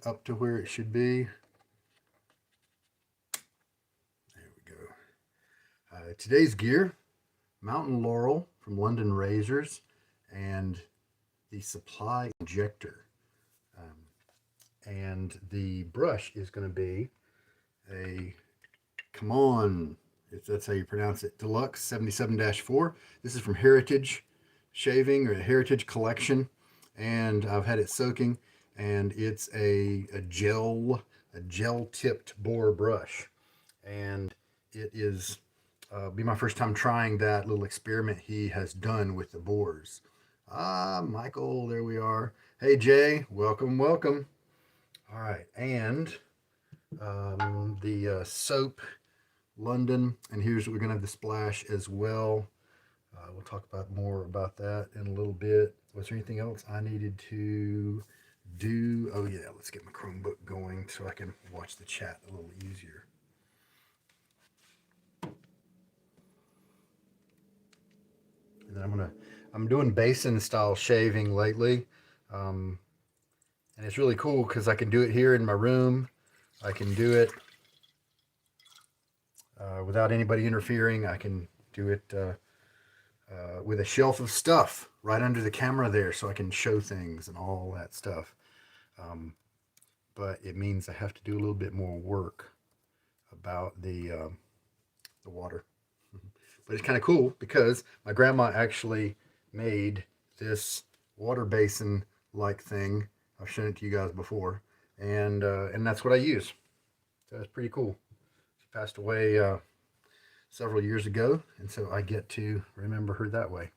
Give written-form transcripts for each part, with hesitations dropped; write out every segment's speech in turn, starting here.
up to where it should be. There we go. Today's gear, Mountain Laurel from London Razors and the Supply Injector. And the brush is going to be a, come on, if that's how you pronounce it, Deluxe 77-4. This is from Heritage Shaving, or a Heritage Collection, and I've had it soaking, and it's a gel tipped Boar brush, and it is be my first time trying that little experiment he has done with the boars. Michael, there we are. Hey Jay, welcome. All right, and the soap, London, and here's we're gonna have the splash as well. We'll talk about more about that in a little bit. Was there anything else I needed to do? Oh yeah, let's get my Chromebook going so I can watch the chat a little easier. And then I'm doing basin style shaving lately. And it's really cool because I can do it here in my room. I can do it without anybody interfering. I can do it with a shelf of stuff right under the camera there, so I can show things and all that stuff. But it means I have to do a little bit more work about the water. But it's kind of cool because my grandma actually made this water basin like thing. I've shown it to you guys before, and that's what I use. So that's pretty cool. She passed away several years ago, and so I get to remember her that way.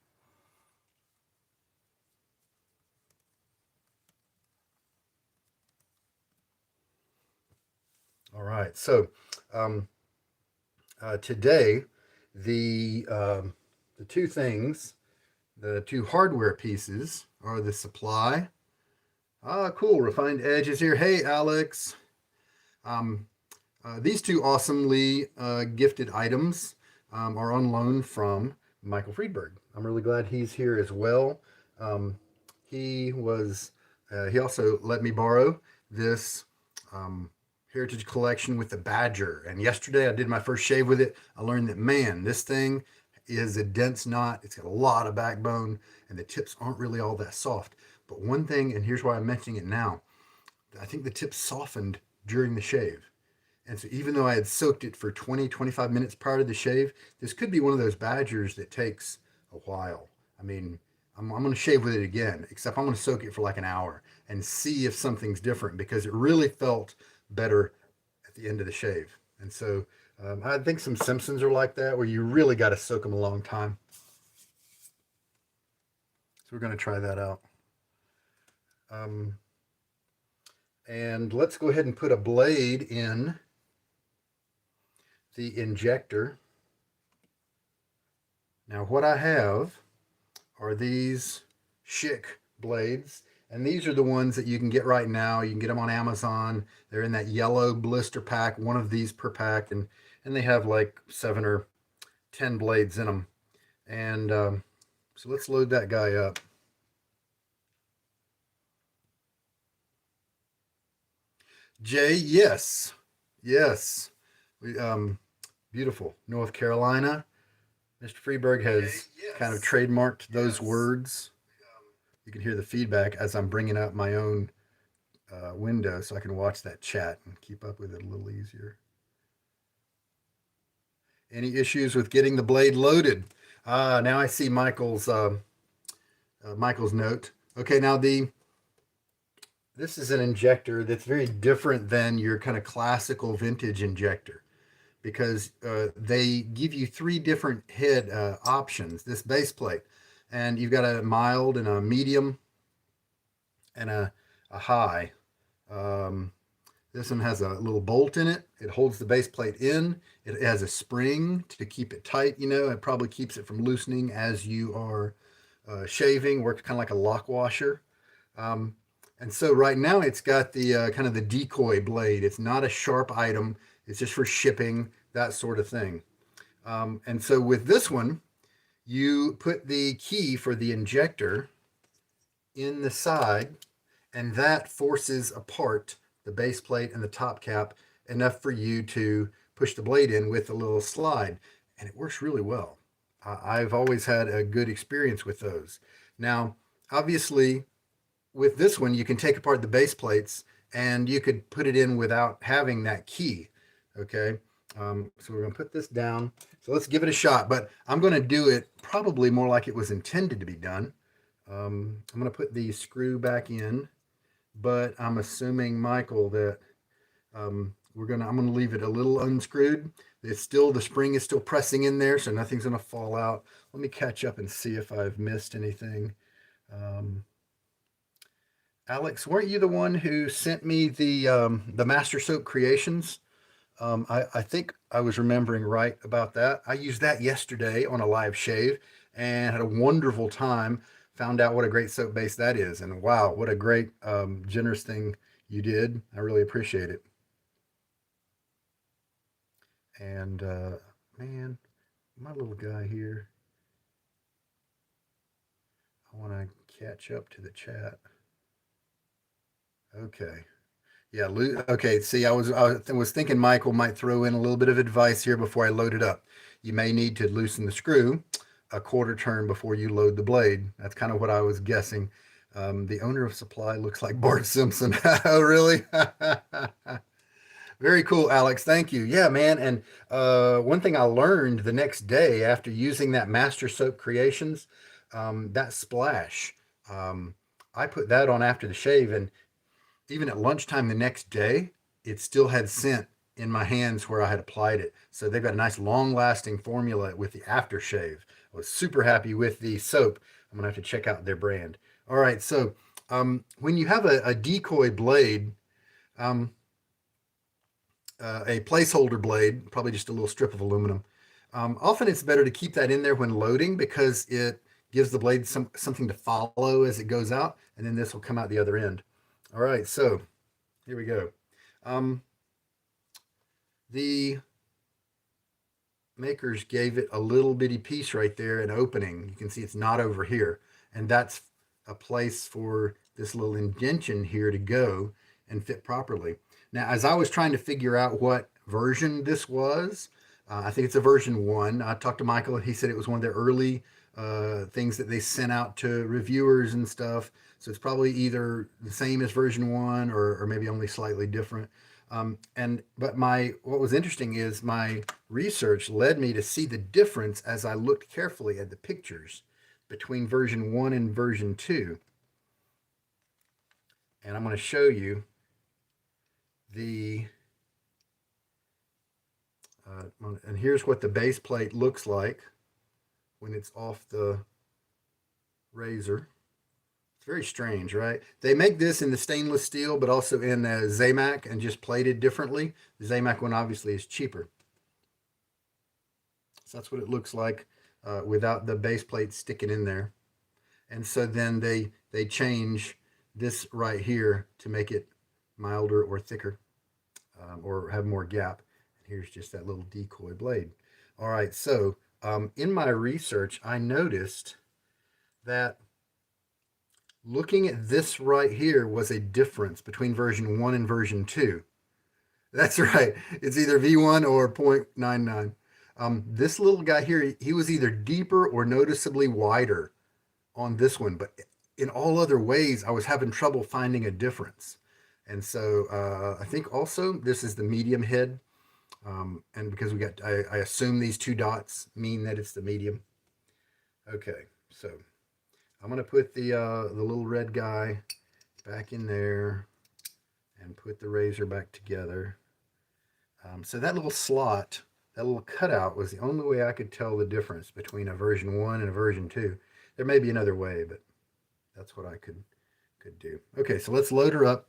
All right, so today the two things, the two hardware pieces, are the supply. Cool. Refined Edge is here. Hey, Alex. These two awesomely gifted items are on loan from Michael Friedberg. I'm really glad he's here as well. He also let me borrow this Heritage Collection with the Badger. And yesterday I did my first shave with it. I learned that, man, this thing is a dense knot. It's got a lot of backbone, and the tips aren't really all that soft. But one thing, and here's why I'm mentioning it now, I think the tip softened during the shave. And so even though I had soaked it for 20, 25 minutes prior to the shave, this could be one of those Badgers that takes a while. I mean, I'm going to shave with it again, except I'm going to soak it for like an hour and see if something's different, because it really felt better at the end of the shave. And so I think some Simpsons are like that, where you really got to soak them a long time. So we're going to try that out. And let's go ahead and put a blade in the injector. Now what I have are these Schick blades, and these are the ones that you can get right now. You can get them on Amazon. They're in that yellow blister pack, one of these per pack, and they have like 7 or 10 blades in them. And so let's load that guy up. Jay, yes. We, beautiful. North Carolina. Mr. Freeberg has kind of trademarked those words. You can hear the feedback as I'm bringing up my own window so I can watch that chat and keep up with it a little easier. Any issues with getting the blade loaded? Now I see Michael's note. Okay, now this is an injector that's very different than your kind of classical vintage injector, because they give you 3 different head options, this base plate. And you've got a mild and a medium and a high. This one has a little bolt in it. It holds the base plate in. It has a spring to keep it tight. It probably keeps it from loosening as you are shaving. Works kind of like a lock washer. And so right now it's got the kind of the decoy blade. It's not a sharp item. It's just for shipping, that sort of thing. And so with this one, you put the key for the injector in the side, and that forces apart the base plate and the top cap enough for you to push the blade in with a little slide, and it works really well. I've always had a good experience with those. Now, obviously, with this one, you can take apart the base plates and you could put it in without having that key. Okay. So we're going to put this down. So let's give it a shot, but I'm going to do it probably more like it was intended to be done. I'm going to put the screw back in, but I'm assuming, Michael, that I'm going to leave it a little unscrewed. The spring is still pressing in there, so nothing's going to fall out. Let me catch up and see if I've missed anything. Alex, weren't you the one who sent me the Master Soap Creations? I think I was remembering right about that. I used that yesterday on a live shave and had a wonderful time. Found out what a great soap base that is, and wow, what a great generous thing you did. I really appreciate it. And man, my little guy here, I want to catch up to the chat. Okay. Yeah, okay. See, I was thinking Michael might throw in a little bit of advice here before I load it up. You may need to loosen the screw a quarter turn before you load the blade. That's kind of what I was guessing. The owner of Supply looks like Bart Simpson. Oh, really? Very cool, Alex. Thank you. Yeah, man. And one thing I learned the next day after using that Master Soap Creations, that splash, um, I put that on after the shave, and even at lunchtime the next day, it still had scent in my hands where I had applied it. So they've got a nice long lasting formula with the aftershave. I was super happy with the soap. I'm going to have to check out their brand. All right. So when you have a decoy blade, um, a placeholder blade, probably just a little strip of aluminum, often it's better to keep that in there when loading because it gives the blade something to follow as it goes out, and then this will come out the other end. All right, so here we go. The makers gave it a little bitty piece right there, an opening. You can see it's not over here, and that's a place for this little indentation here to go and fit properly. Now, as I was trying to figure out what version this was, I think it's a version 1. I talked to Michael, and he said it was one of their early things that they sent out to reviewers and stuff. So it's probably either the same as version 1 or maybe only slightly different. But what was interesting is my research led me to see the difference as I looked carefully at the pictures between version 1 and version 2. And I'm going to show you the and here's what the base plate looks like when it's off the razor. It's very strange, right? They make this in the stainless steel, but also in Zamac and just plated differently. The Zamac one obviously is cheaper. So that's what it looks like without the base plate sticking in there. And so then they change this right here to make it milder or thicker or have more gap. And here's just that little decoy blade. All right, so in my research, I noticed that looking at this right here was a difference between version 1 and version 2. That's right. It's either V1 or 0.99. This little guy here, he was either deeper or noticeably wider on this one, but in all other ways, I was having trouble finding a difference. And so I think also this is the medium head. And because I assume these 2 dots mean that it's the medium. Okay, so I'm going to put the little red guy back in there and put the razor back together. So that little slot, that little cutout was the only way I could tell the difference between a version 1 and a version 2. There may be another way, but that's what I could do. Okay, so let's load her up.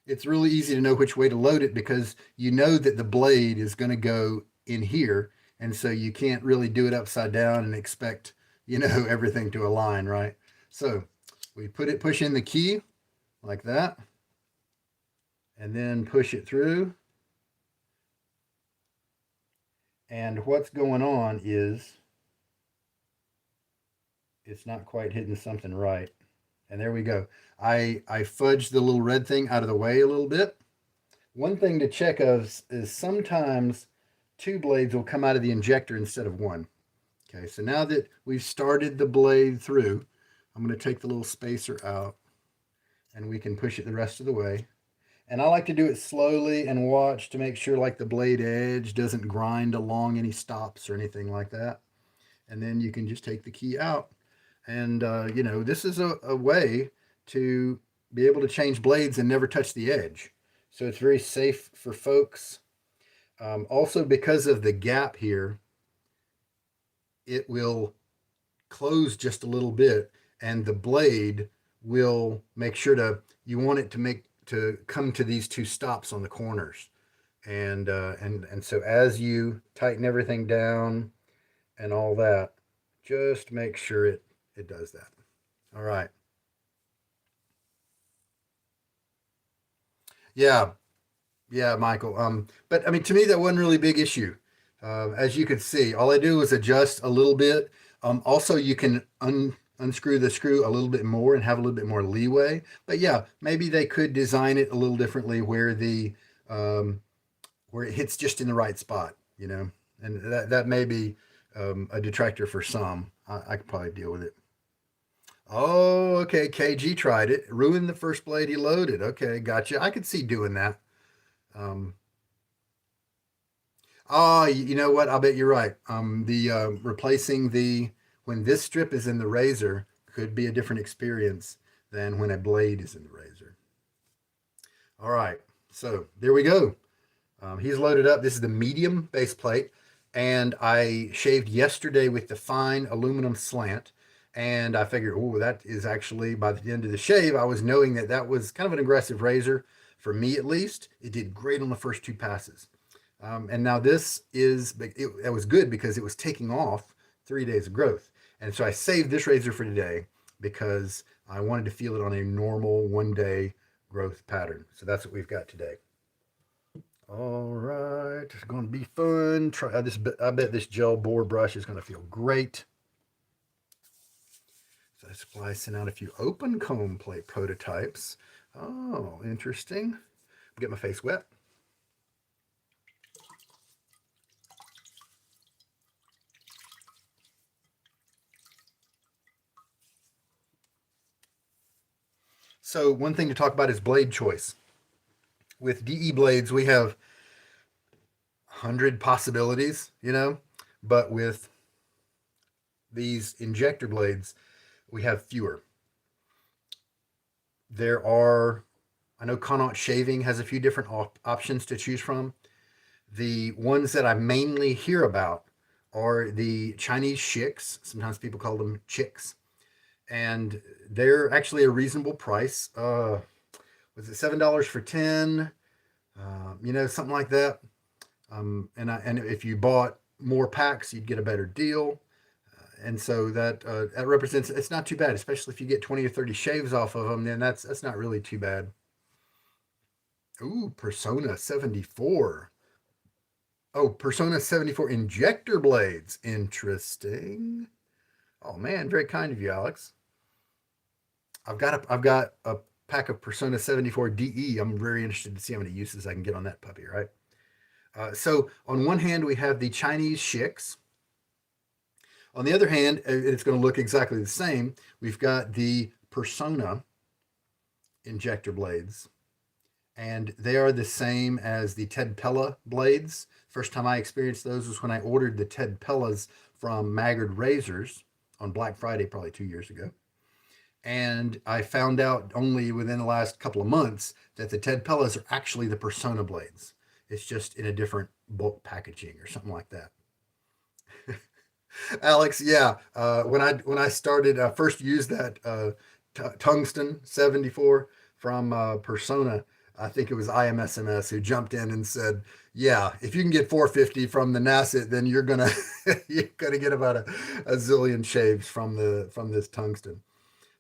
It's really easy to know which way to load it because you know that the blade is going to go in here, and so you can't really do it upside down and expect, everything to align, right? So we push in the key like that, and then push it through. And what's going on is it's not quite hitting something right. And there we go. I fudged the little red thing out of the way a little bit. One thing to check of is sometimes two blades will come out of the injector instead of one. Okay, so now that we've started the blade through, I'm going to take the little spacer out and we can push it the rest of the way. And I like to do it slowly and watch to make sure like the blade edge doesn't grind along any stops or anything like that. And then you can just take the key out. And, this is a way to be able to change blades and never touch the edge. So it's very safe for folks. Also, because of the gap here, it will close just a little bit and the blade will make sure you want it to come to these two stops on the corners. And so as you tighten everything down and all that, just make sure it does that. All right. Yeah, yeah, Michael. But I mean, to me, that wasn't really a big issue. As you could see, all I do was adjust a little bit. Also, you can unscrew the screw a little bit more and have a little bit more leeway. But yeah, maybe they could design it a little differently um, where it hits just in the right spot. And that may be a detractor for some. I could probably deal with it. Oh, okay. KG tried it. Ruined the first blade he loaded. Okay, gotcha. I could see doing that. Um, oh, you know what? I'll bet you're right. The replacing the when this strip is in the razor could be a different experience than when a blade is in the razor. All right, so there we go. He's loaded up. This is the medium base plate, and I shaved yesterday with the fine aluminum slant. And I figured, oh, that is actually by the end of the shave, I was knowing that that was kind of an aggressive razor for me at least. It did great on the first two passes. And now it was good because it was taking off 3 days of growth. And so I saved this razor for today because I wanted to feel it on a normal 1 day growth pattern. So that's what we've got today. All right, it's going to be fun. Try this. I bet this gel Boar brush is going to feel great. So I'm splicing out a few open comb plate prototypes. Oh, interesting. Get my face wet. So one thing to talk about is blade choice. With DE blades, we have 100 possibilities, but with these injector blades, we have fewer. I know Connaught Shaving has a few different options to choose from. The ones that I mainly hear about are the Chinese shicks. Sometimes people call them chicks. And they're actually a reasonable price. Was it $7 for 10? Something like that. And if you bought more packs, you'd get a better deal. And so that represents it's not too bad, especially if you get 20 or 30 shaves off of them. Then that's not really too bad. Ooh, Persona 74. Oh, Persona 74 injector blades. Interesting. Oh man, very kind of you, Alex. I've got a pack of Persona 74 DE. I'm very interested to see how many uses I can get on that puppy, right? So on one hand, we have the Chinese shicks. On the other hand, it's going to look exactly the same. We've got the Persona injector blades, and they are the same as the Ted Pella blades. First time I experienced those was when I ordered the Ted Pellas from Maggard Razors on Black Friday, probably 2 years ago. And I found out only within the last couple of months that the Ted Pellas are actually the Persona blades. It's just in a different bulk packaging or something like that. Alex, yeah. When I started first used that tungsten 74 from Persona, I think it was IMSMS who jumped in and said, "Yeah, if you can get 450 from the Nasset, then you're gonna you're gonna get about a zillion shaves from this tungsten."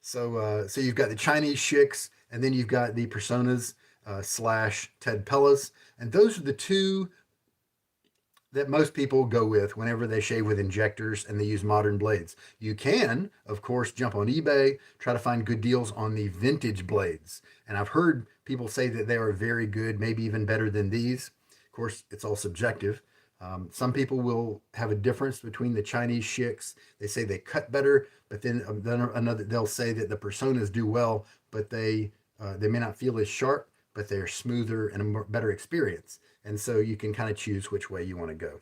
So you've got the Chinese shicks, and then you've got the Personas slash Ted Pellas, and those are that most people go with whenever they shave with injectors and they use modern blades. You can, of course, jump on eBay, try to find good deals on the vintage blades. And I've heard people say that they are very good, maybe even better than these. Of course, it's all subjective. Some people will have a difference between the Chinese shicks. They say they cut better, but then another they'll say that the personas do well, but they may not feel as sharp, but they're smoother and a more, better experience. And so you can kind of choose which way you want to go.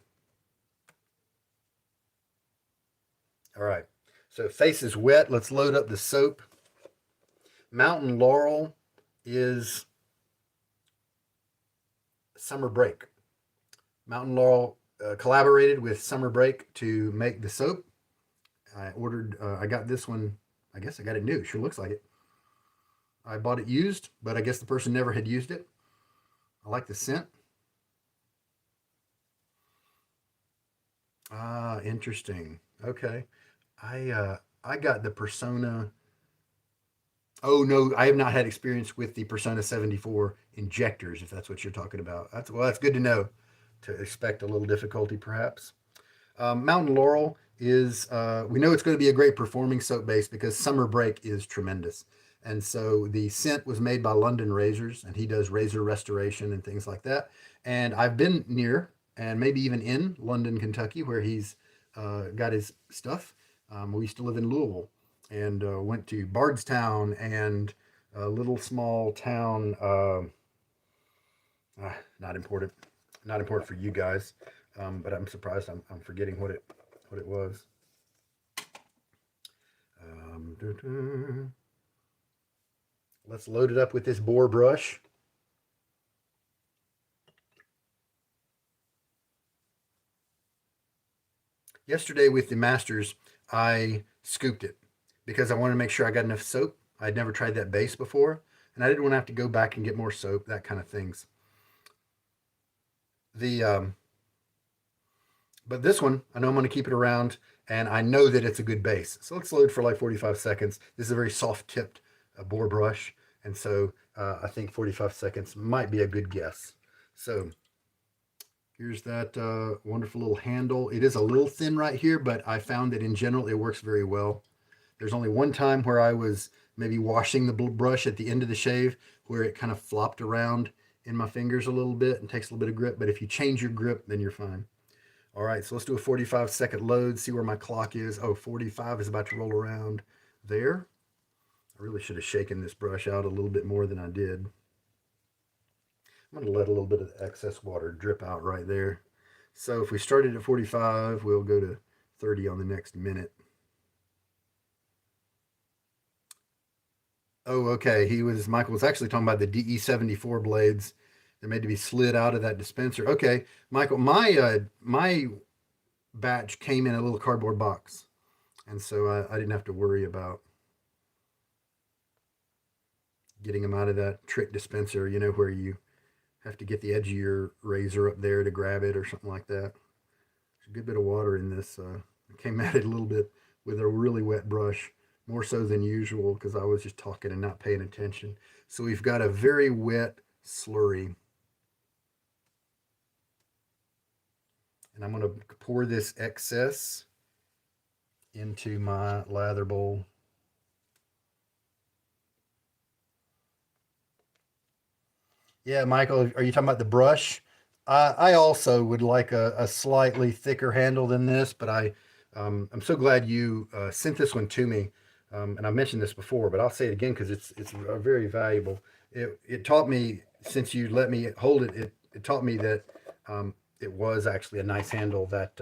All right. So face is wet. Let's load up the soap. Mountain Laurel is Summer Break. Mountain Laurel collaborated with Summer Break to make the soap. I got this one. I guess I got it new. Sure looks like it. I bought it used, but I guess the person never had used it. I like the scent. Ah, interesting. Okay. I got the Persona. Oh no, I have not had experience with the Persona 74 injectors, if that's what you're talking about. That's good to know. To expect a little difficulty, perhaps. Mountain Laurel is we know it's going to be a great performing soap base because Summer Break is tremendous. And so the scent was made by London Razors, and he does razor restoration and things like that. And I've been near and maybe even in London, Kentucky, where he's got his stuff. We used to live in Louisville and went to Bardstown and a little small town. Not important, not important for you guys, but I'm surprised I'm forgetting what it was. Let's load it up with this Boar brush. Yesterday with the Masters, I scooped it because I wanted to make sure I got enough soap. I'd never tried that base before, and I didn't want to have to go back and get more soap, that kind of things. The But this one, I know I'm going to keep it around, and I know that it's a good base. So let's load for like 45 seconds. This is a very soft tipped Boar brush, and so I think 45 seconds might be a good guess. So here's that wonderful little handle. It is a little thin right here, but I found that in general it works very well. There's only one time where I was maybe washing the brush at the end of the shave where it kind of flopped around in my fingers a little bit and takes a little bit of grip. But if you change your grip, then you're fine. All right, so let's do a 45-second load, see where my clock is. Oh, 45 is about to roll around there. I really should have shaken this brush out a little bit more than I did. I'm going to let a little bit of the excess water drip out right there. So if we started at 45, we'll go to 30 on the next minute. Oh, okay. Michael was actually talking about the DE74 blades. They're made to be slid out of that dispenser. Okay, Michael, my batch came in a little cardboard box, and so I didn't have to worry about getting them out of that trick dispenser. You know, where you have to get the edge of your razor up there to grab it or something like that. There's a good bit of water in this. I came at it a little bit with a really wet brush, more so than usual because I was just talking and not paying attention. So we've got a very wet slurry. And I'm going to pour this excess into my lather bowl. Yeah, Michael, are you talking about the brush? I also would like a slightly thicker handle than this, but I'm so glad you sent this one to me. And I mentioned this before, but I'll say it again because it's very valuable. It taught me, since you let me hold it, it taught me that it was actually a nice handle that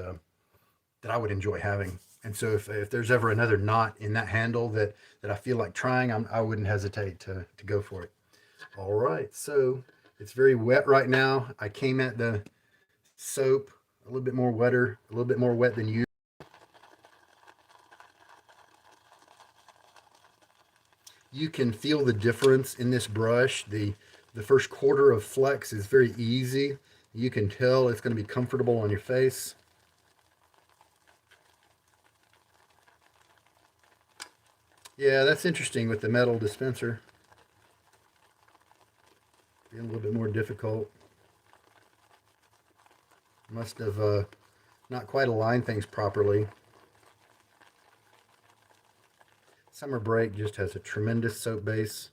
I would enjoy having. And so if there's ever another knot in that handle that I feel like trying, I wouldn't hesitate to go for it. All right, so it's very wet right now. I came at the soap a little bit more wetter, a little bit more wet than you. You can feel the difference in this brush. The first quarter of flex is very easy. You can tell it's going to be comfortable on your face. Yeah, that's interesting with the metal dispenser. Being a little bit more difficult. Must have not quite aligned things properly. Summer Break just has a tremendous soap base.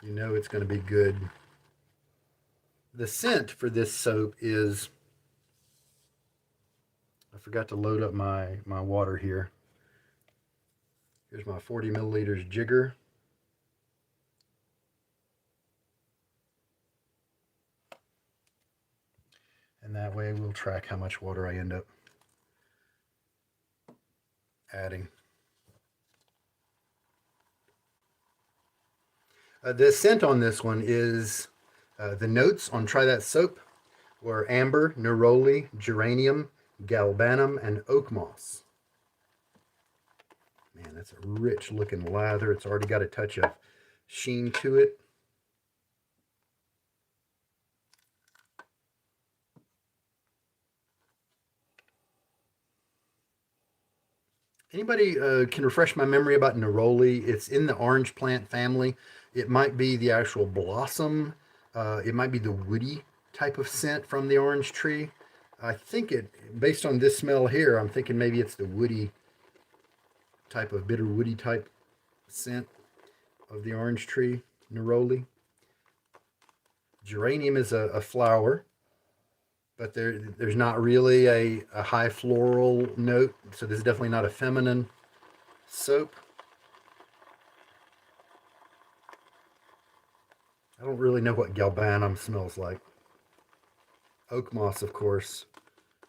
You know it's going to be good. The scent for this soap is, I forgot to load up my water here. Here's my 40 milliliters jigger. And that way we'll track how much water I end up adding. The scent on this one is, the notes on Try That Soap were amber, neroli, geranium, galbanum, and oak moss. Man, that's a rich looking lather. It's already got a touch of sheen to it. Anybody can refresh my memory about neroli? It's in the orange plant family. It might be the actual blossom. It might be the woody type of scent from the orange tree. I think based on this smell here, I'm thinking maybe it's the woody type of bitter woody type scent of the orange tree, neroli. Geranium is a flower, but there's not really a high floral note, so this is definitely not a feminine soap. I don't really know what galbanum smells like. Oak moss, of course.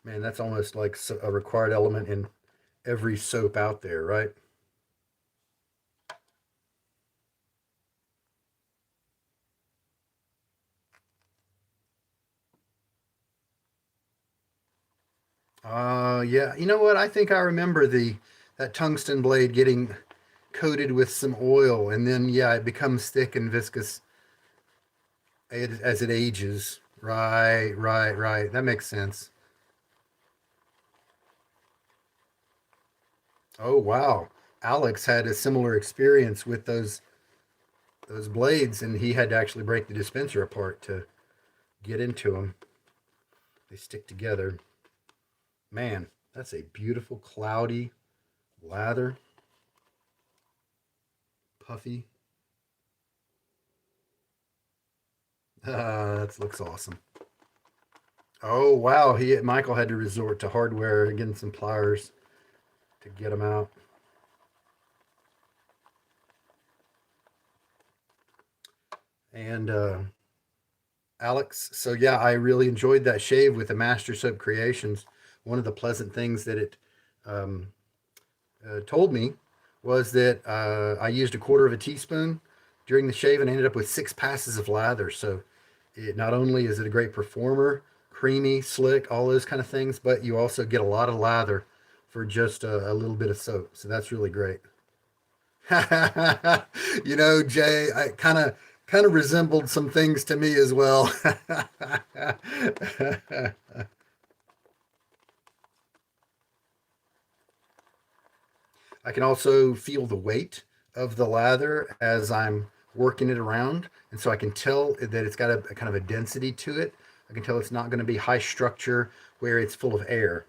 Man, that's almost like a required element in every soap out there, right? Yeah. You know what? I think I remember that tungsten blade getting coated with some oil, and then yeah, it becomes thick and viscous as it ages. Right, right, right. That makes sense. Oh wow, Alex had a similar experience with those blades, and he had to actually break the dispenser apart to get into them. They stick together. Man, that's a beautiful cloudy lather, puffy. That looks awesome. Oh wow, Michael had to resort to hardware and getting some pliers to get them out. And Alex, so yeah, I really enjoyed that shave with the Master Soap Creations. One of the pleasant things that it um, told me was that I used a quarter of a teaspoon during the shave and ended up with 6 passes of lather. So it not only is it a great performer, creamy, slick, all those kind of things, but you also get a lot of lather for just a little bit of soap. So that's really great. You know, Jay, I kind of resembled some things to me as well. I can also feel the weight of the lather as I'm working it around, and so I can tell that it's got a kind of a density to it. I can tell it's not going to be high structure where it's full of air.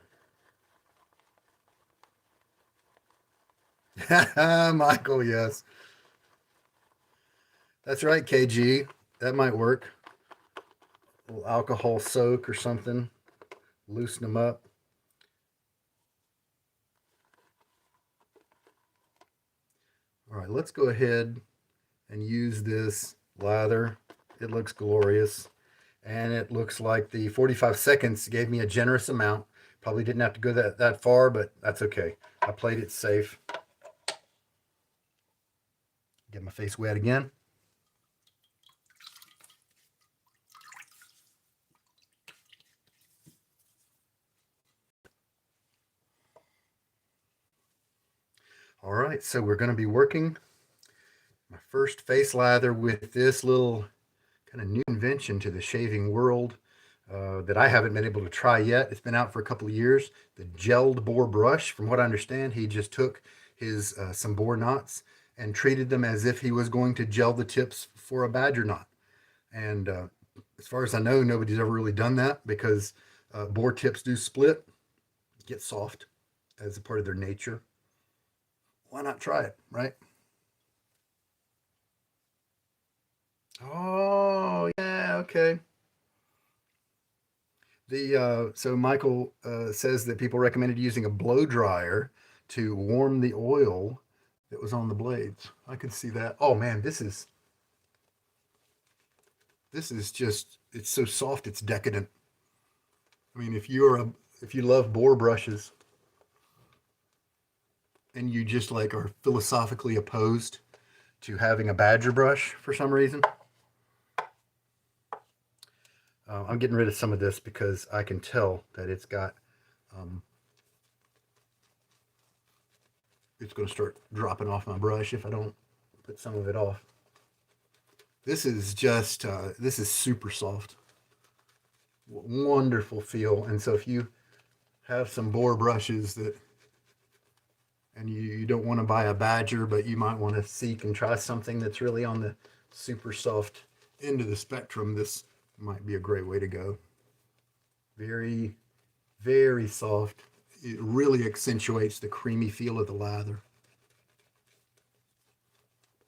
Michael, yes, that's right, KG. That might work. A little alcohol soak or something, loosen them up. All right, let's go ahead and use this lather. It looks glorious. And it looks like the 45 seconds gave me a generous amount. Probably didn't have to go that far, but that's okay. I played it safe. Get my face wet again. All right, so we're going to be working my first face lather with this little kind of new invention to the shaving world that I haven't been able to try yet. It's been out for a couple of years. The gelled boar brush. From what I understand, he just took his some boar knots and treated them as if he was going to gel the tips for a badger knot. And As far as I know, nobody's ever really done that because boar tips do split, get soft as a part of their nature. Why not try it, right? Oh, yeah, okay. So Michael says that people recommended using a blow dryer to warm the oil that was on the blades. I could see that. Oh man, this is just, it's so soft, it's decadent. I mean, if you love boar brushes and you just like are philosophically opposed to having a badger brush for some reason, I'm getting rid of some of this because I can tell that um, it's going to start dropping off my brush if I don't put some of it off. This is super soft, wonderful feel. And so if you have some boar brushes that, and you don't want to buy a badger, but you might want to seek and try something that's really on the super soft end of the spectrum, this might be a great way to go. Very, very soft. It really accentuates the creamy feel of the lather.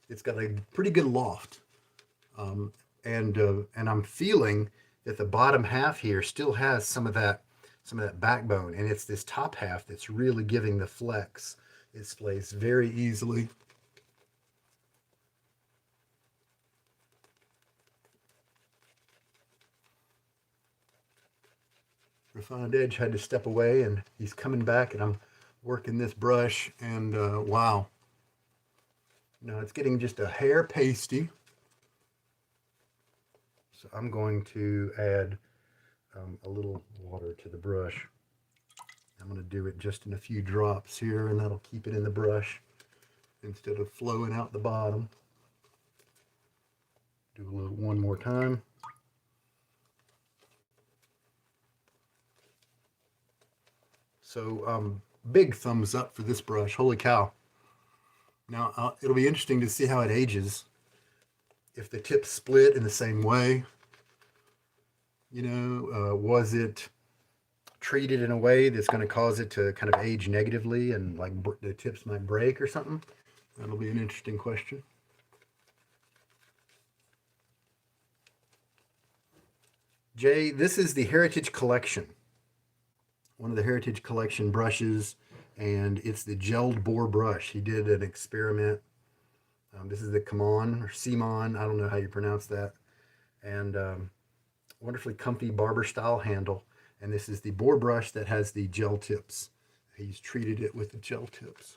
It's got a pretty good loft, um, and I'm feeling that the bottom half here still has some of that backbone, and it's this top half that's really giving the flex. It splays very easily. Refined Edge had to step away, and he's coming back, and I'm working this brush, and wow. Now it's getting just a hair pasty. So I'm going to add a little water to the brush. I'm going to do it just in a few drops here, and that'll keep it in the brush instead of flowing out the bottom. Do a little one more time. So big thumbs up for this brush. Holy cow. Now it'll be interesting to see how it ages. If the tips split in the same way, was it treated in a way that's going to cause it to kind of age negatively and like the tips might break or something? That'll be an interesting question. Jay, this is the Heritage Collection, one of the Heritage Collection brushes, and it's the gelled boar brush. He did an experiment. This is the Kamon or Simon. I don't know how you pronounce that. And wonderfully comfy barber style handle. And this is the boar brush that has the gel tips. He's treated it with the gel tips.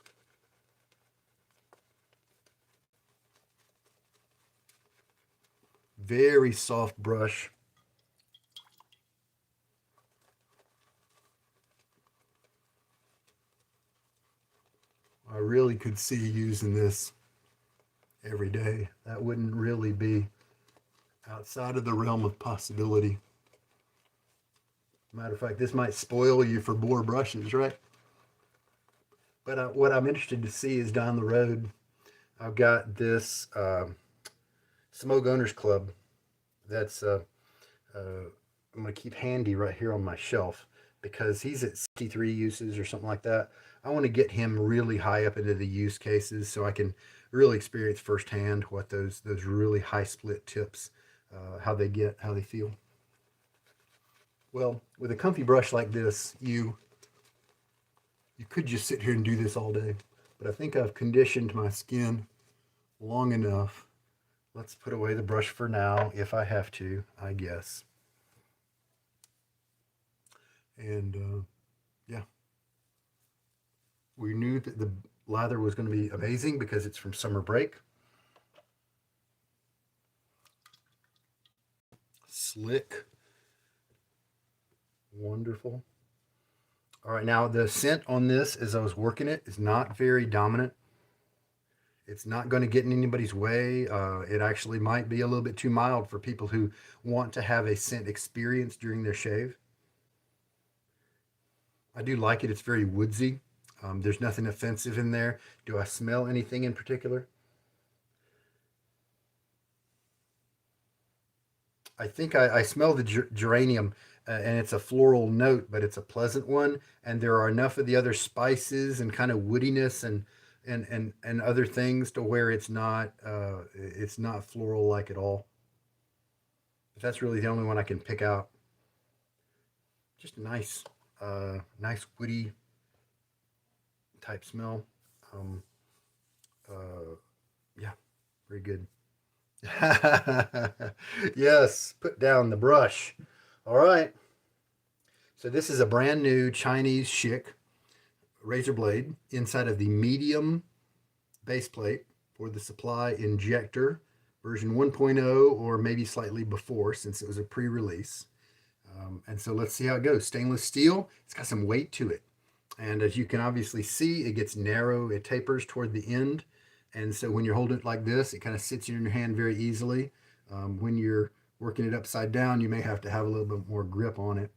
Very soft brush. I really could see using this every day. That wouldn't really be outside of the realm of possibility. Matter of fact, this might spoil you for boar brushes, right? But what I'm interested to see is down the road, I've got this Smoke Owners Club that's I'm going to keep handy right here on my shelf because he's at 63 uses or something like that. I want to get him really high up into the use cases so I can really experience firsthand what those really high split tips, how they feel. Well, with a comfy brush like this, you could just sit here and do this all day, but I think I've conditioned my skin long enough. Let's put away the brush for now, if I have to, I guess. And yeah, we knew that the lather was going to be amazing because it's from summer break. Slick. Wonderful. All right, now the scent on this as I was working it is not very dominant. It's not going to get in anybody's way. It actually might be a little bit too mild for people who want to have a scent experience during their shave. I do like it. It's very woodsy. There's nothing offensive in there. Do I smell anything in particular? I think I smell the geranium, and it's a floral note, but it's a pleasant one. And there are enough of the other spices and kind of woodiness and other things to where it's not floral like at all. But that's really the only one I can pick out. Just a nice woody type smell. Um, uh, yeah, very good. Yes, put down the brush. All right. So this is a brand new Chinese Schick razor blade inside of the medium base plate for the Supply Injector version 1.0 or maybe slightly before since it was a pre-release. And so let's see how it goes. Stainless steel, it's got some weight to it. And as you can obviously see, it gets narrow, it tapers toward the end. And so when you're holding it like this, it kind of sits in your hand very easily. When you're working it upside down, you may have to have a little bit more grip on it.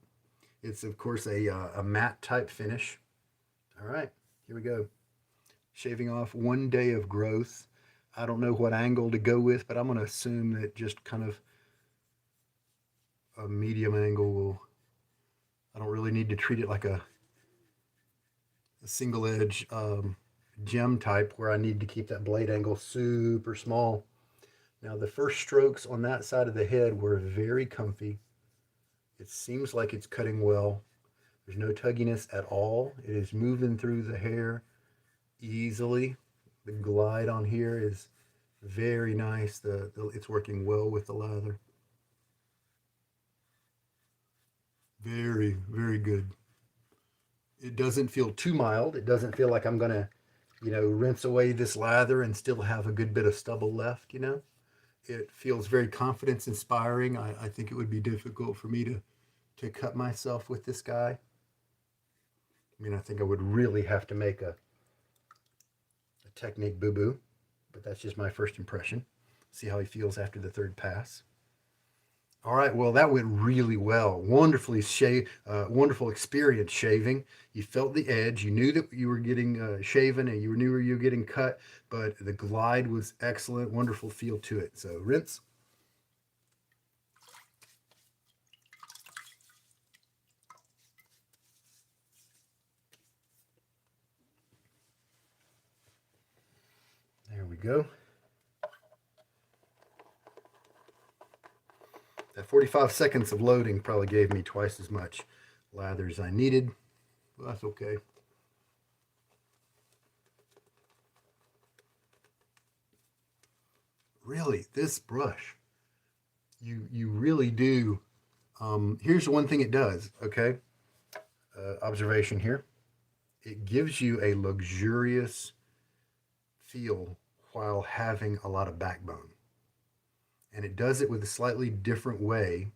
It's, of course, a matte type finish. All right, here we go. Shaving off 1 day of growth. I don't know what angle to go with, but I'm going to assume that just kind of a medium angle will. I don't really need to treat it like a single edge gem type where I need to keep that blade angle super small. Now the first strokes on that side of the head were very comfy. It seems like it's cutting well. There's no tugginess at all. It is moving through the hair easily. The glide on here is very nice. It's working well with the lather. Very, very good. It doesn't feel too mild. It doesn't feel like I'm gonna, rinse away this lather and still have a good bit of stubble left. It feels very confidence inspiring. I think it would be difficult for me to cut myself with this guy. I mean, I think I would really have to make a technique boo boo, but that's just my first impression. See how he feels after the third pass. All right, well, that went really well. Wonderful experience shaving. You felt the edge. You knew that you were getting shaven, and you knew you were getting cut, but the glide was excellent. Wonderful feel to it. So rinse. There we go. That 45 seconds of loading probably gave me twice as much lather as I needed. Well, that's okay. Really, this brush, you really do. Here's one thing it does. Okay, observation here. It gives you a luxurious feel while having a lot of backbone, and it does it with a slightly different way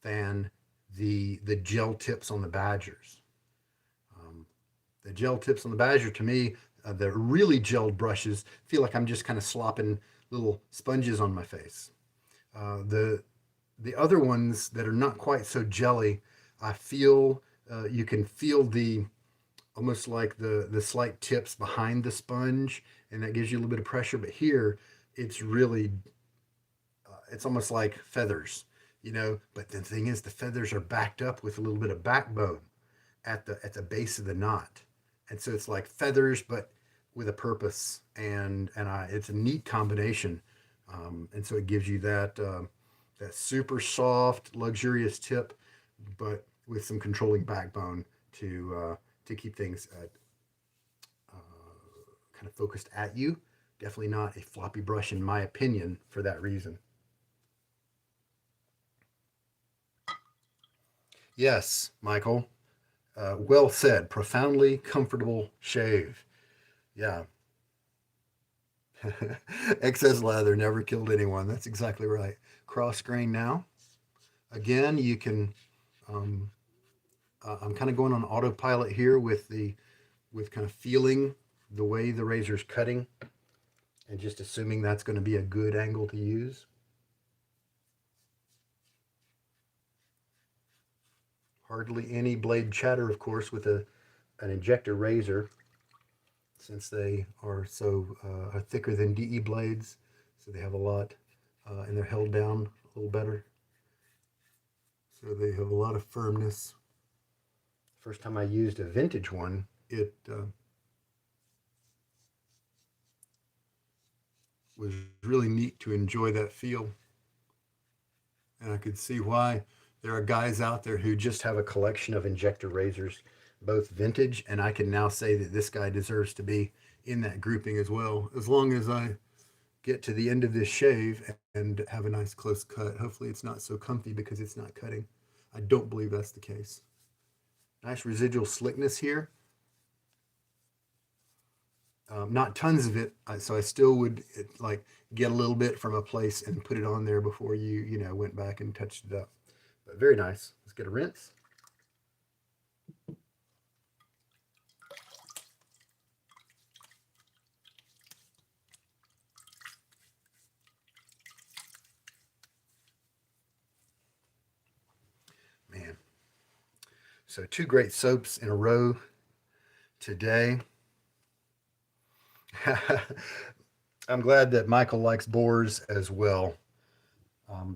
than the gel tips on the Badgers. Um, the gel tips on the Badger, to me, the really gelled brushes feel like I'm just kind of slopping little sponges on my face. The other ones that are not quite so jelly, I feel you can feel the almost like the slight tips behind the sponge, and that gives you a little bit of pressure. But here, it's really it's almost like feathers, But the thing is, the feathers are backed up with a little bit of backbone at the base of the knot, and so it's like feathers, but with a purpose, and it's a neat combination, and so it gives you that super soft, luxurious tip, but with some controlling backbone to keep things kind of focused at you. Definitely not a floppy brush, in my opinion, for that reason. Yes, Michael. Well said. Profoundly comfortable shave. Yeah. Excess lather never killed anyone. That's exactly right. Cross grain now. Again, you can. Um, I'm kind of going on autopilot here with kind of feeling the way the razor's cutting, and just assuming that's going to be a good angle to use. Hardly any blade chatter, of course, with an injector razor, since they are so thicker than DE blades, so they have a lot and they're held down a little better. So they have a lot of firmness. First time I used a vintage one, it was really neat to enjoy that feel. And I could see why there are guys out there who just have a collection of Injector razors, both vintage, and I can now say that this guy deserves to be in that grouping as well. As long as I get to the end of this shave and have a nice close cut. Hopefully it's not so comfy because it's not cutting. I don't believe that's the case. Nice residual slickness here. Not tons of it, so I still would like get a little bit from a place and put it on there before you went back and touched it up. But very nice. Let's get a rinse. Man, so two great soaps in a row today. I'm glad that Michael likes Boars as well,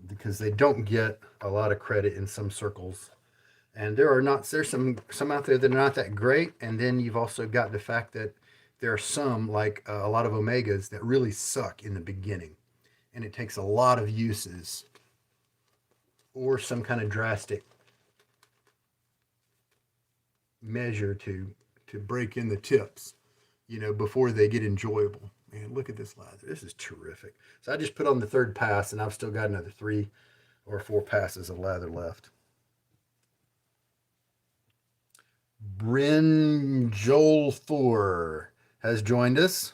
because they don't get a lot of credit in some circles. And there's some out there that are not that great, and then you've also got the fact that there are some like a lot of omegas that really suck in the beginning, and it takes a lot of uses or some kind of drastic measure to break in the tips, before they get enjoyable. Man, look at this lather. This is terrific. So I just put on the third pass, and I've still got another 3 or 4 passes of lather left. Bryn Joel Thor has joined us.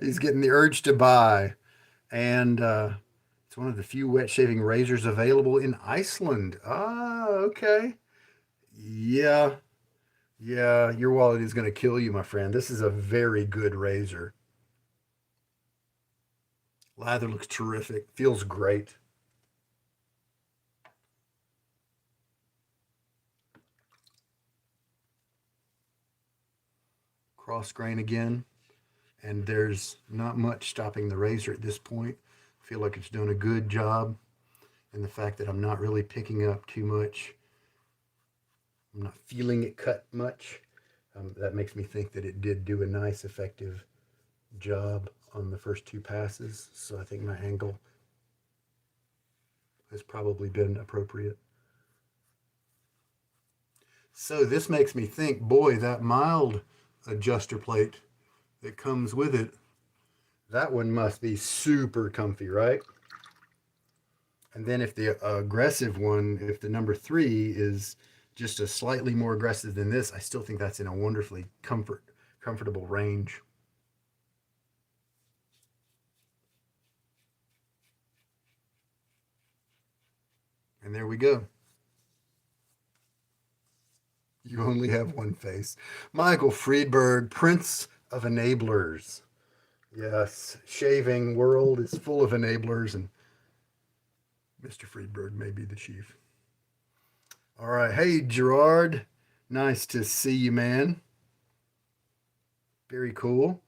He's getting the urge to buy. And it's one of the few wet shaving razors available in Iceland. Ah, okay. Yeah, yeah, your wallet is going to kill you, my friend. This is a very good razor. Lather looks terrific. Feels great. Cross grain again. And there's not much stopping the razor at this point. I feel like it's doing a good job. And the fact that I'm not really picking up too much, I'm not feeling it cut much. That makes me think that it did do a nice, effective job on the first 2 passes. So I think my angle has probably been appropriate. So this makes me think, boy, that mild adjuster plate that comes with it, that one must be super comfy, right? And then if the aggressive one, if the number 3 is just a slightly more aggressive than this, I still think that's in a wonderfully comfortable range. And there we go. You only have one face. Michael Friedberg, Prince of Enablers. Yes, shaving world is full of enablers, and Mr. Friedberg may be the chief. All right. Hey, Gerard. Nice to see you, man. Very cool.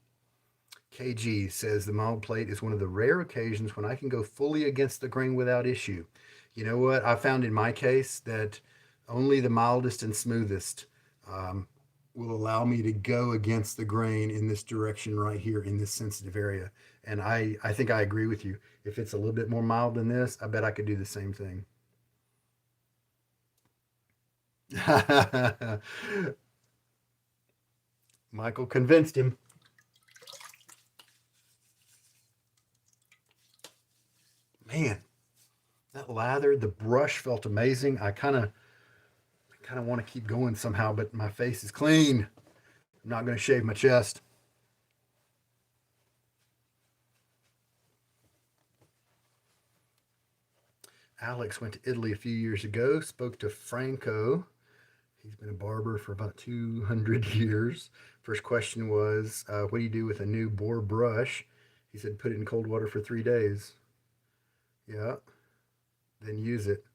KG says the mild plate is one of the rare occasions when I can go fully against the grain without issue. You know what? I found in my case that only the mildest and smoothest um, will allow me to go against the grain in this direction right here in this sensitive area. And I think I agree with you. If it's a little bit more mild than this, I bet I could do the same thing. Michael convinced him. Man, that lather, the brush felt amazing. I kind of want to keep going somehow, but my face is clean. I'm not going to shave my chest. Alex went to Italy a few years ago, spoke to Franco. He's been a barber for about 200 years. First question was, what do you do with a new Boar brush? He said, put it in cold water for 3 days. Yeah, then use it.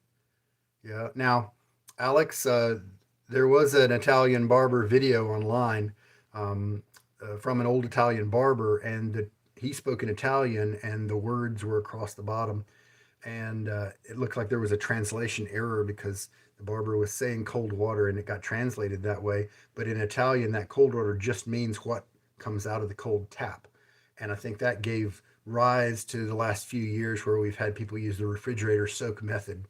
Yeah. Now, Alex, there was an Italian barber video online from an old Italian barber, and he spoke in Italian and the words were across the bottom. And it looked like there was a translation error because the barber was saying cold water and it got translated that way. But in Italian, that cold water just means what comes out of the cold tap. And I think that gave rise to the last few years where we've had people use the refrigerator soak method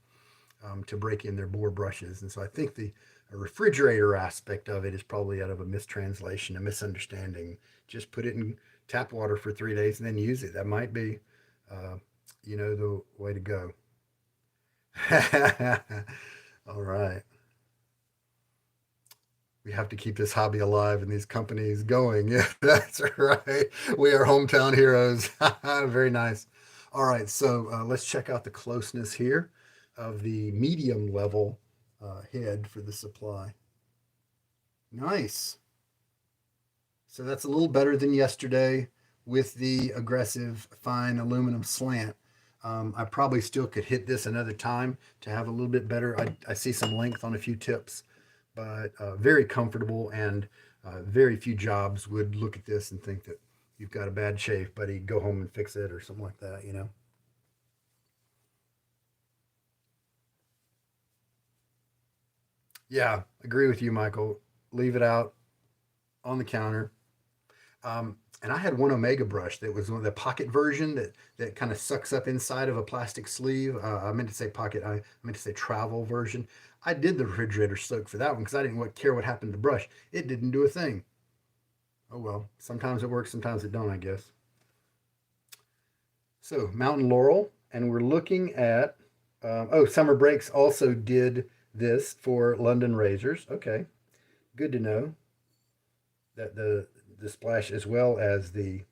to break in their Boar brushes. And so I think the refrigerator aspect of it is probably out of a mistranslation, a misunderstanding. Just put it in tap water for 3 days and then use it. That might be, uh, the way to go. All right. We have to keep this hobby alive and these companies going. Yeah, that's right. We are hometown heroes. Very nice. All right, so let's check out the closeness here of the medium level head for the supply. Nice. So that's a little better than yesterday with the aggressive fine aluminum slant. I probably still could hit this another time to have a little bit better. I see some length on a few tips, but very comfortable, and very few jobs would look at this and think that you've got a bad shave, buddy. Go home and fix it or something like that. Yeah, agree with you, Michael. Leave it out on the counter. And I had one Omega brush that was one of the pocket version that kind of sucks up inside of a plastic sleeve. I meant to say pocket. I meant to say travel version. I did the refrigerator soak for that one because I didn't care what happened to the brush. It didn't do a thing. Oh well. Sometimes it works, sometimes it don't, I guess. So Mountain Laurel, and we're looking at. Summer Breaks also did this for London Razors. Okay, good to know that the splash as well as the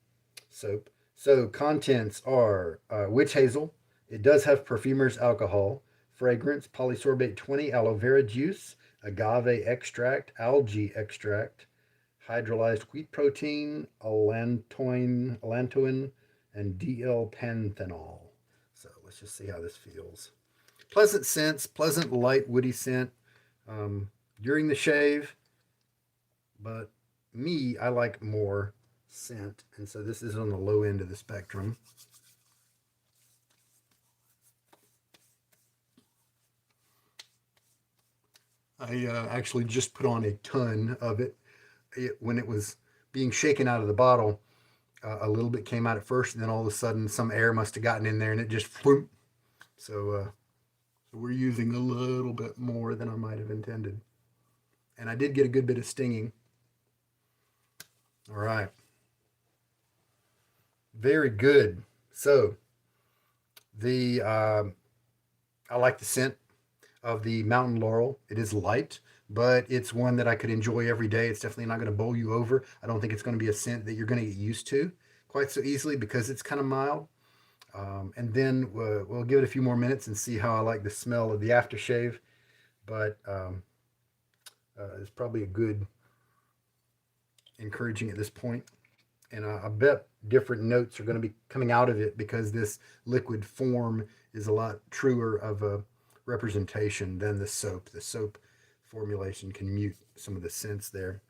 soap. So contents are witch hazel. It does have perfumer's alcohol, fragrance, polysorbate 20, aloe vera juice, agave extract, algae extract, hydrolyzed wheat protein, allantoin, and DL-panthenol. So let's just see how this feels. Pleasant scents, pleasant light woody scent during the shave, but I like more scent, and so this is on the low end of the spectrum. I actually just put on a ton of it. When it was being shaken out of the bottle. A little bit came out at first, and then all of a sudden, some air must have gotten in there, and it just whoop. So we're using a little bit more than I might have intended, and I did get a good bit of stinging. All right. Very good. So the I like the scent of the mountain laurel. It is light, but it's one that I could enjoy every day. It's definitely not going to bowl you over. I don't think it's going to be a scent that you're going to get used to quite so easily because it's kind of mild. And then we'll give it a few more minutes and see how I like the smell of the aftershave. But it's probably a good encouraging at this point. And I bet different notes are going to be coming out of it because this liquid form is a lot truer of a representation than the soap. The soap formulation can mute some of the scents there.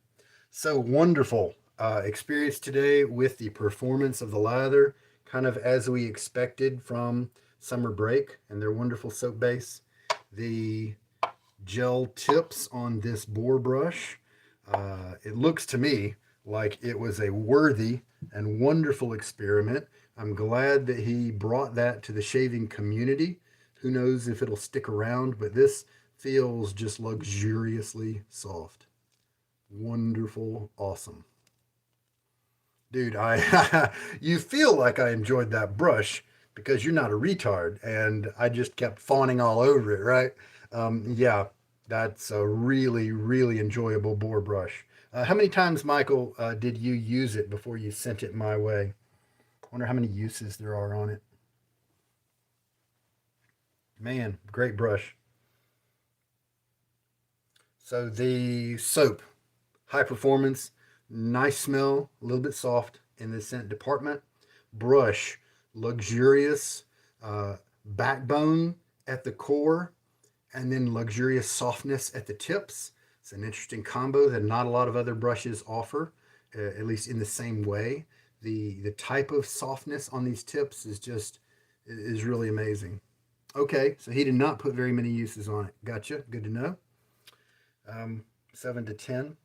So wonderful experience today with the performance of the lather, kind of as we expected from Summer Break and their wonderful soap base. The gel tips on this Boar brush. It looks to me like it was a worthy and wonderful experiment. I'm glad that he brought that to the shaving community. Who knows if it'll stick around, but this feels just luxuriously soft. Wonderful, awesome. Dude, I you feel like I enjoyed that brush because you're not a retard, and I just kept fawning all over it, right? Yeah, that's a really, really enjoyable Boar brush. How many times, Michael, did you use it before you sent it my way? I wonder how many uses there are on it. Man, great brush. So the soap, high performance, nice smell, a little bit soft in the scent department. Brush, luxurious backbone at the core, and then luxurious softness at the tips. It's an interesting combo that not a lot of other brushes offer, at least in the same way. the type of softness on these tips is really amazing. Okay, so he did not put very many uses on it. Gotcha. Good to know. 7 to 10.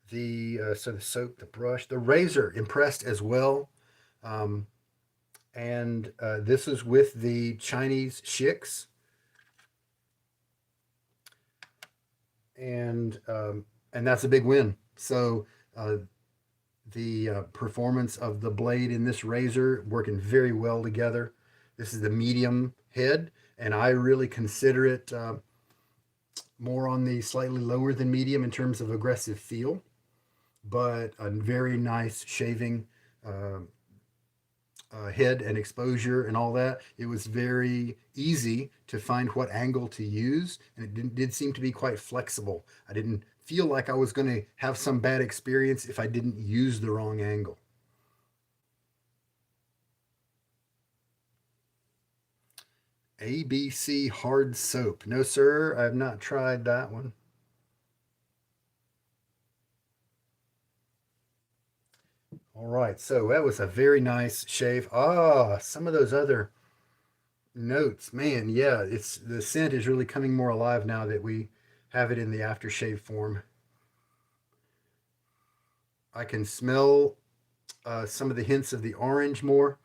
So the soap, the brush, the razor impressed as well. Um, and this is with the Chinese Shicks. And that's a big win. So the performance of the blade in this razor working very well together. This is the medium head, and I really consider it more on the slightly lower than medium in terms of aggressive feel, but a very nice shaving head and exposure and all that. It was very easy to find what angle to use, and it did seem to be quite flexible. I didn't feel like I was going to have some bad experience if I didn't use the wrong angle. ABC hard soap. No, sir, I have not tried that one. All right, so that was a very nice shave. Some of those other notes, man, yeah, it's the scent is really coming more alive now that we have it in the aftershave form. I can smell some of the hints of the orange more,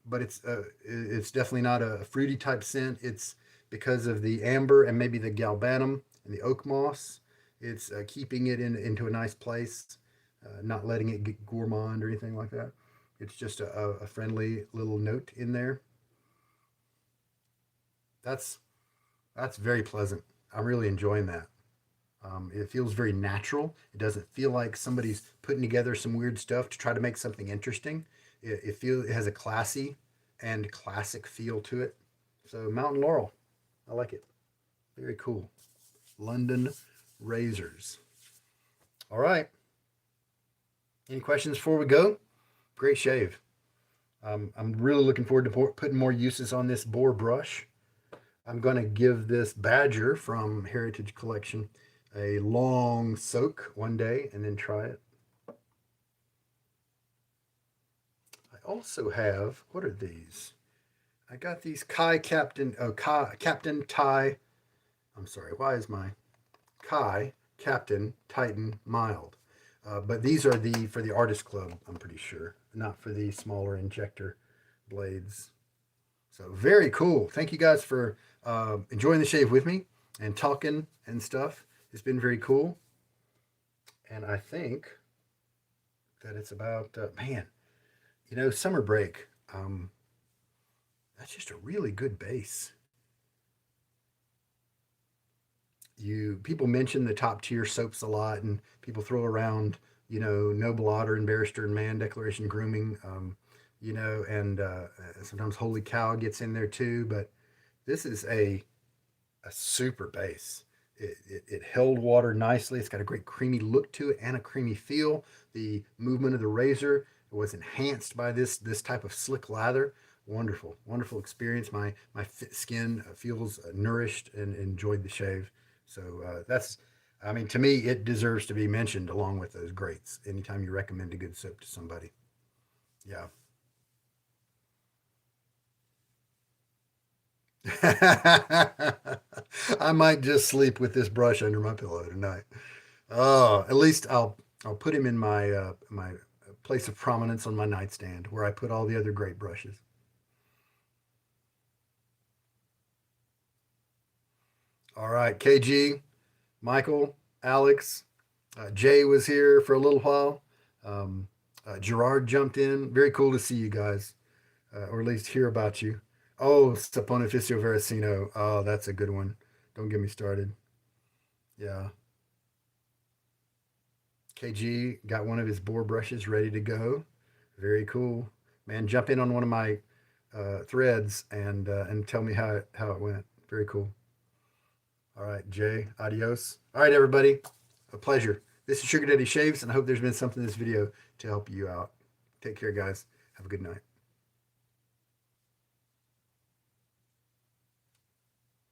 but it's definitely not a fruity type scent. It's because of the amber and maybe the galbanum and the oak moss. It's keeping it into a nice place, not letting it get gourmand or anything like that. It's just a friendly little note in there. That's that's very pleasant. I'm really enjoying that. It feels very natural. It doesn't feel like somebody's putting together some weird stuff to try to make something interesting. It has a classy and classic feel to it. So Mountain Laurel, I like it. Very cool. London razors. All right. Any questions before we go? Great shave. I'm really looking forward to putting more uses on this Boar brush. I'm going to give this Badger from Heritage Collection a long soak one day and then try it. I also have, what are these? I got these Captain Thai. I'm sorry, why is my Kai Captain Titan Mild? But these are for the Artist Club, I'm pretty sure, not for the smaller Injector blades. So very cool. Thank you guys for enjoying the shave with me and talking and stuff. It's been very cool. And I think that it's about, man, summer break. That's just a really good base. People mention the top tier soaps a lot, and people throw around, Noble Otter and Barrister and Man Declaration Grooming, and sometimes Holy Cow gets in there too. But this is a super base. It held water nicely. It's got a great creamy look to it and a creamy feel. The movement of the razor was enhanced by this type of slick lather. Wonderful, wonderful experience. My skin feels nourished and enjoyed the shave. So to me, it deserves to be mentioned along with those greats. Anytime you recommend a good soap to somebody, yeah. I might just sleep with this brush under my pillow tonight. Oh, at least I'll put him in my place of prominence on my nightstand where I put all the other great brushes. All right, KG, Michael, Alex, Jay was here for a little while. Gerard jumped in. Very cool to see you guys, or at least hear about you. Oh, Saponificio Veracino. Oh, that's a good one. Don't get me started. Yeah. KG got one of his Boar brushes ready to go. Very cool. Man, jump in on one of my threads and tell me how it went. Very cool. All right, Jay, adios. All right, everybody, a pleasure. This is Sugar Daddy Shaves, and I hope there's been something in this video to help you out. Take care, guys. Have a good night.